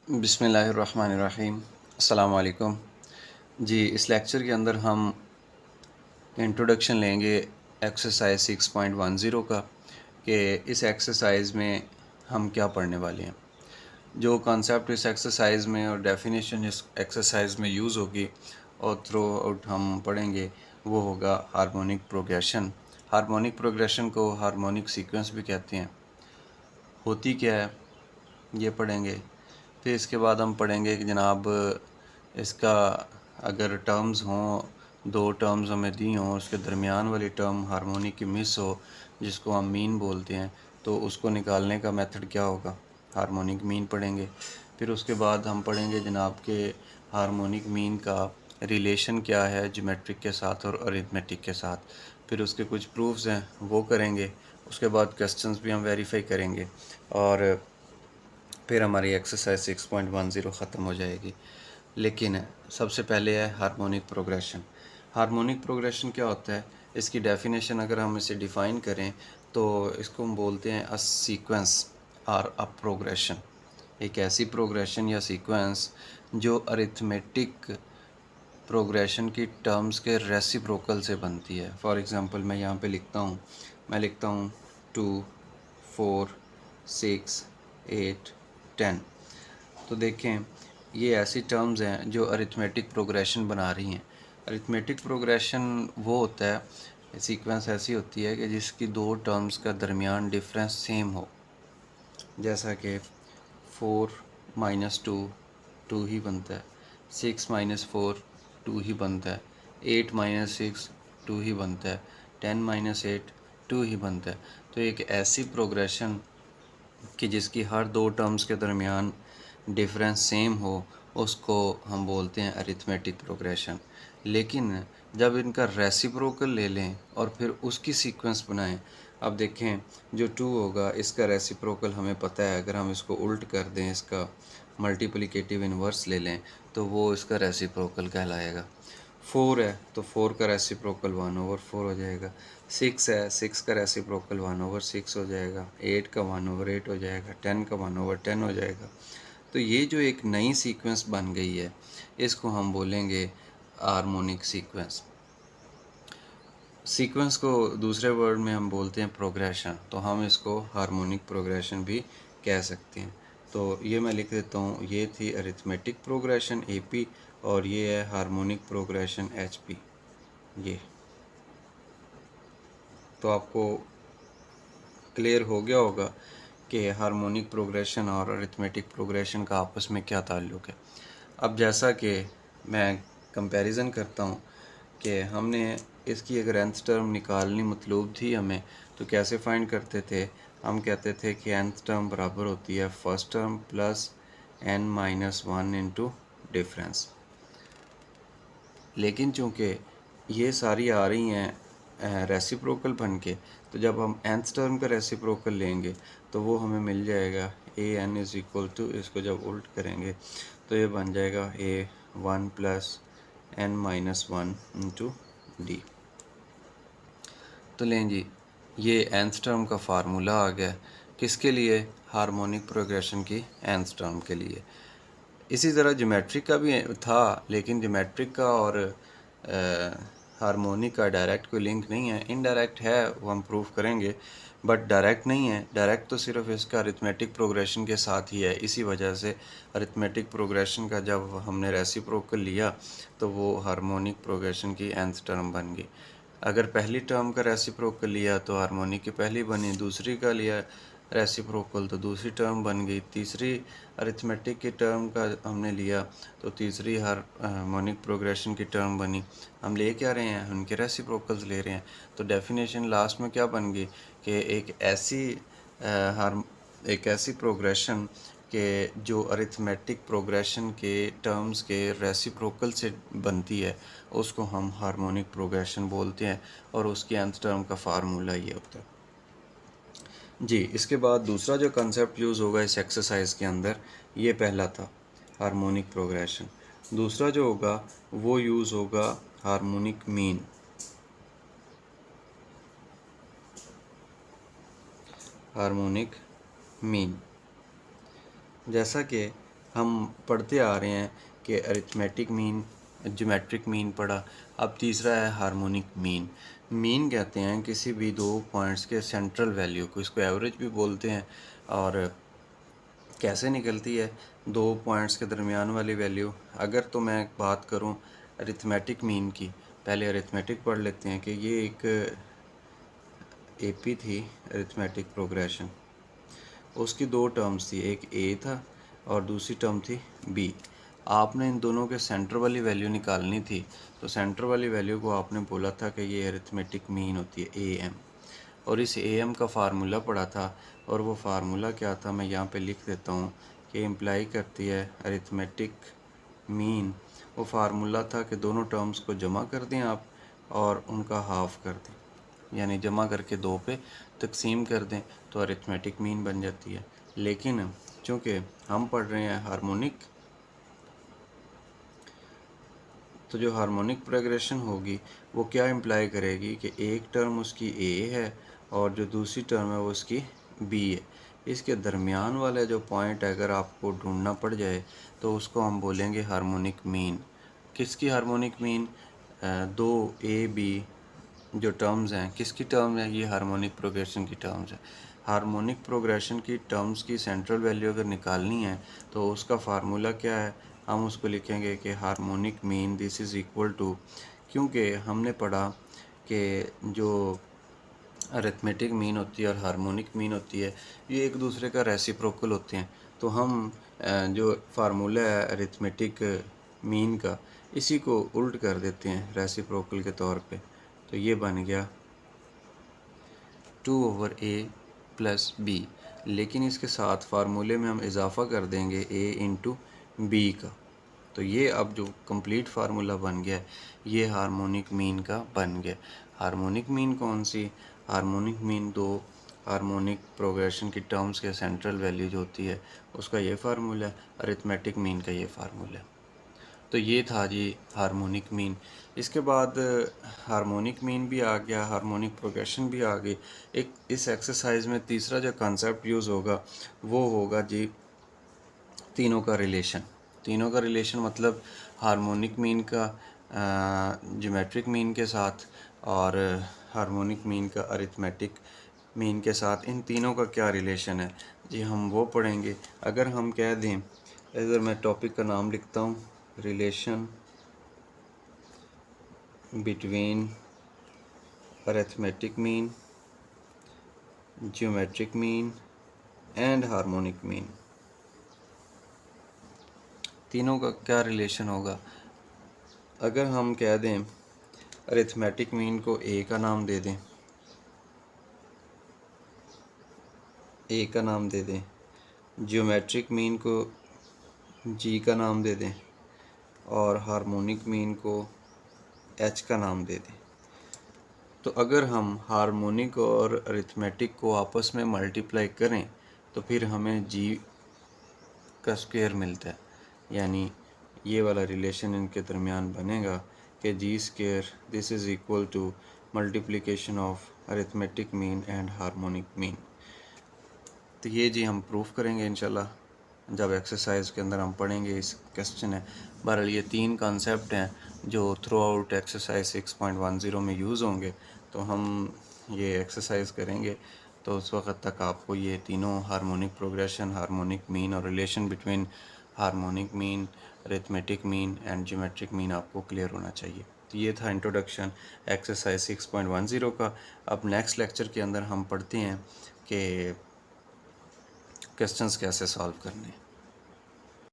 बिस्मिल्लाहिर्रहमानिर्रहीम। अस्सलाम वालेकुम। जी, इस लेक्चर के अंदर हम इंट्रोडक्शन लेंगे एक्सरसाइज 6.10 का कि इस एक्सरसाइज में हम क्या पढ़ने वाले हैं। जो कॉन्सेप्ट इस एक्सरसाइज में और डेफिनेशन इस एक्सरसाइज में यूज़ होगी और थ्रू आउट हम पढ़ेंगे वो होगा हार्मोनिक प्रोग्रेशन। हार्मोनिक प्रोग्रेशन को हार्मोनिक सीक्वेंस भी कहते हैं। होती क्या है ये पढ़ेंगे। फिर इसके बाद हम पढ़ेंगे कि जनाब इसका अगर टर्म्स हों, दो टर्म्स हमें दी हों, उसके दरमियान वाली टर्म हार्मोनिक की मिस हो जिसको हम मीन बोलते हैं, तो उसको निकालने का मेथड क्या होगा, हार्मोनिक मीन पढ़ेंगे। फिर उसके बाद हम पढ़ेंगे जनाब के हार्मोनिक मीन का रिलेशन क्या है ज्योमेट्रिक के साथ और अरिथमेटिक के साथ। फिर उसके कुछ प्रूफ्स हैं वो करेंगे। उसके बाद क्वेश्चंस भी हम वेरीफाई करेंगे और फिर हमारी एक्सरसाइज 6.10 ख़त्म हो जाएगी। लेकिन सबसे पहले है हार्मोनिक प्रोग्रेशन। हार्मोनिक प्रोग्रेशन क्या होता है, इसकी डेफिनेशन अगर हम इसे डिफ़ाइन करें तो इसको हम बोलते हैं अ सीक्वेंस और अ प्रोग्रेशन। एक ऐसी प्रोग्रेशन या सीक्वेंस जो अरिथमेटिक प्रोग्रेशन की टर्म्स के रेसिप्रोकल से बनती है। फॉर एग्ज़ाम्पल मैं यहाँ पे लिखता हूँ 2, 4, 6, 8, 10। तो देखें ये ऐसी टर्म्स हैं जो अरिथमेटिक प्रोग्रेशन बना रही हैं। अरिथमेटिक प्रोग्रेशन वो होता है, सीक्वेंस ऐसी होती है कि जिसकी दो टर्म्स का दरमियान डिफरेंस सेम हो। जैसा कि 4 माइनस टू 2 ही बनता है, 6 माइनस 4 2 ही बनता है, 8 माइनस 6 2 ही बनता है, 10 माइनस 8 2 ही बनता है। तो एक ऐसी प्रोग्रेशन कि जिसकी हर दो टर्म्स के दरमियान डिफरेंस सेम हो उसको हम बोलते हैं अरिथमेटिक प्रोग्रेशन। लेकिन जब इनका रेसिप्रोकल ले लें और फिर उसकी सीक्वेंस बनाएं, अब देखें जो 2 होगा इसका रेसिप्रोकल हमें पता है, अगर हम इसको उल्ट कर दें, इसका मल्टीप्लिकेटिव इन्वर्स ले लें तो वो इसका रेसिप्रोकल कहलाएगा। 4 है तो 4 का रेसिप्रोकल 1/4 हो जाएगा। 6 है, 6 का रेसिप्रोकल 1/6 हो जाएगा। 8 का 1/8 हो जाएगा। 10 का 1/10 हो जाएगा। तो ये जो एक नई सीक्वेंस बन गई है इसको हम बोलेंगे हार्मोनिक सीक्वेंस। सीक्वेंस को दूसरे वर्ड में हम बोलते हैं प्रोग्रेशन, तो हम इसको हार्मोनिक प्रोग्रेशन भी कह सकते हैं। तो ये मैं लिख देता हूँ, ये थी अरिथमेटिक प्रोग्रेशन AP और ये है हार्मोनिक प्रोग्रेशन HP। ये तो आपको क्लियर हो गया होगा कि हार्मोनिक प्रोग्रेशन और अरिथमेटिक प्रोग्रेशन का आपस में क्या ताल्लुक़ है। अब जैसा कि मैं कंपैरिजन करता हूँ कि हमने इसकी अगर nth टर्म निकालनी मतलूब थी हमें, तो कैसे फाइंड करते थे। हम कहते थे कि nth टर्म बराबर होती है first term plus n-1 into difference. लेकिन चूँकि ये सारी आ रही हैं रेसिप्रोकल बन के, तो जब हम nth टर्म का रेसिप्रोकल लेंगे तो वो हमें मिल जाएगा an इज़ इक्वल टू, इसको जब उल्ट करेंगे तो ये बन जाएगा a1 plus n-1 into D. तो लें जी, ये nth टर्म का फार्मूला आ गया किसके लिए, हार्मोनिक प्रोग्रेशन की nth टर्म के लिए। इसी तरह ज्योमेट्रिक का भी था, लेकिन ज्योमेट्रिक का और हार्मोनिक का डायरेक्ट कोई लिंक नहीं है, इनडायरेक्ट है, वो हम प्रूव करेंगे, बट डायरेक्ट नहीं है। डायरेक्ट तो सिर्फ इसका अरिथमेटिक प्रोग्रेशन के साथ ही है। इसी वजह से अरिथमेटिक प्रोग्रेशन का जब हमने रेसिप्रोकल लिया तो वो हार्मोनिक प्रोग्रेशन की nth टर्म बन गई। अगर पहली टर्म का रेसिप्रोकल लिया तो हार्मोनिक की पहली बनी, दूसरी का लिया रेसिप्रोकल तो दूसरी टर्म बन गई, तीसरी अरिथमेटिक की टर्म का हमने लिया तो तीसरी हार्मोनिक प्रोग्रेशन की टर्म बनी। हम ले क्या रहे हैं, उनके रेसिप्रोकल्स ले रहे हैं। तो डेफिनेशन लास्ट में क्या बन गई कि एक ऐसी प्रोग्रेशन के जो अरिथमेटिक प्रोग्रेशन के टर्म्स के रेसिप्रोकल से बनती है उसको हम हार्मोनिक प्रोग्रेशन बोलते हैं और उसकी nth टर्म का फार्मूला ये होता है। जी, इसके बाद दूसरा जो कंसेप्ट यूज़ होगा इस एक्सरसाइज के अंदर, ये पहला था हार्मोनिक प्रोग्रेशन। दूसरा जो होगा वो यूज़ होगा हार्मोनिक मीन। हार्मोनिक मीन जैसा कि हम पढ़ते आ रहे हैं कि अरिथमेटिक मीन, ज्योमेट्रिक मीन पढ़ा। अब तीसरा है हार्मोनिक मीन। मीन कहते हैं किसी भी दो पॉइंट्स के सेंट्रल वैल्यू को, इसको एवरेज भी बोलते हैं। और कैसे निकलती है दो पॉइंट्स के दरमियान वाली वैल्यू? अगर तो मैं बात करूं अरिथमेटिक मीन की, पहले अरिथमेटिक पढ़ लेते हैं कि ये एक एपी थी अरिथमेटिक प्रोग्रेशन। उसकी दो टर्म्स थी, एक ए था और दूसरी टर्म थी बी। आपने इन दोनों के सेंटर वाली वैल्यू निकालनी थी, तो सेंटर वाली वैल्यू को आपने बोला था कि ये अरिथमेटिक मीन होती है ए एम। और इस ए एम का फार्मूला पढ़ा था, और वो फार्मूला क्या था मैं यहाँ पे लिख देता हूँ कि इम्प्लाई करती है अरिथमेटिक मीन। वो फार्मूला था कि दोनों टर्म्स को जमा कर दें आप और उनका हाफ कर दें, यानी जमा करके दो पे तकसीम कर दें तो अरिथमेटिक मीन बन जाती है। लेकिन चूँकि हम पढ़ रहे हैं हार्मोनिक, तो जो हार्मोनिक प्रोग्रेशन होगी वो क्या इम्प्लाई करेगी कि एक टर्म उसकी ए है और जो दूसरी टर्म है वो उसकी बी है। इसके दरमियान वाला जो पॉइंट अगर आपको ढूंढना पड़ जाए तो उसको हम बोलेंगे हार्मोनिक मीन। किसकी हार्मोनिक मीन? दो ए बी जो टर्म्स हैं, किसकी टर्म है? ये हार्मोनिक प्रोग्रेशन की टर्म्स है। हार्मोनिक प्रोग्रेशन की टर्म्स की सेंट्रल वैल्यू अगर निकालनी है तो उसका फार्मूला क्या है? हम उसको लिखेंगे कि harmonic mean this is equal to, क्योंकि हमने पढ़ा कि जो अरिथमेटिक मीन होती है और हार्मोनिक मीन होती है ये एक दूसरे का रेसिप्रोकल होते हैं। तो हम जो फार्मूला है अरिथमेटिक मीन का, इसी को उल्ट कर देते हैं रेसिप्रोकल के तौर पे। तो ये बन गया 2/a प्लस बी। लेकिन इसके साथ फार्मूले में हम इजाफ़ा कर देंगे a इंटू बी का। तो ये अब जो कंप्लीट फार्मूला बन गया ये हार्मोनिक मीन का बन गया। हार्मोनिक मीन कौन सी? हार्मोनिक मीन दो हार्मोनिक प्रोग्रेशन की टर्म्स के सेंट्रल वैल्यू जो होती है उसका ये फार्मूला है, अरिथमेटिक मीन का ये फार्मूला है। तो ये था जी हार्मोनिक मीन। इसके बाद हार्मोनिक मीन भी आ गया, हार्मोनिक प्रोग्रेशन भी आ गई। एक इस एक्सरसाइज में तीसरा जो कॉन्सेप्ट यूज़ होगा वो होगा जी तीनों का रिलेशन। तीनों का रिलेशन मतलब हार्मोनिक मीन का ज्योमेट्रिक मीन के साथ और हार्मोनिक मीन का अरिथमेटिक मीन के साथ, इन तीनों का क्या रिलेशन है जी हम वो पढ़ेंगे। अगर हम कह दें, अगर मैं टॉपिक का नाम लिखता हूँ, relation between arithmetic mean, geometric mean and harmonic mean, तीनों का क्या रिलेशन होगा? अगर हम कह दें अरिथमेटिक मीन को ए का नाम दे दें, ए का नाम दे दें, ज्योमेट्रिक मीन को जी का नाम दे दें और हार्मोनिक मीन को एच का नाम दे दें, तो अगर हम हार्मोनिक और अरिथमेटिक को आपस में मल्टीप्लाई करें तो फिर हमें जी का स्क्वायर मिलता है। यानी ये वाला रिलेशन इनके दरमियान बनेगा कि G square this is equal to multiplication of arithmetic mean and harmonic mean. तो ये जी हम प्रूफ करेंगे इंशाल्लाह, जब एक्सरसाइज के अंदर हम पढ़ेंगे इस क्वेश्चन है। बहरहाल ये तीन कॉन्सेप्ट हैं जो थ्रू आउट एक्सरसाइज 6.10 में यूज़ होंगे। तो हम ये एक्सरसाइज करेंगे तो उस वक्त तक आपको ये तीनों हार्मोनिक प्रोग्रेशन, हार्मोनिक मीन और relation between harmonic mean, arithmetic mean and geometric mean आपको क्लियर होना चाहिए। तो ये था इंट्रोडक्शन एक्सरसाइज 6.10 का। अब नेक्स्ट लेक्चर के अंदर हम पढ़ते हैं कि क्वेश्चंस कैसे सॉल्व करने हैं।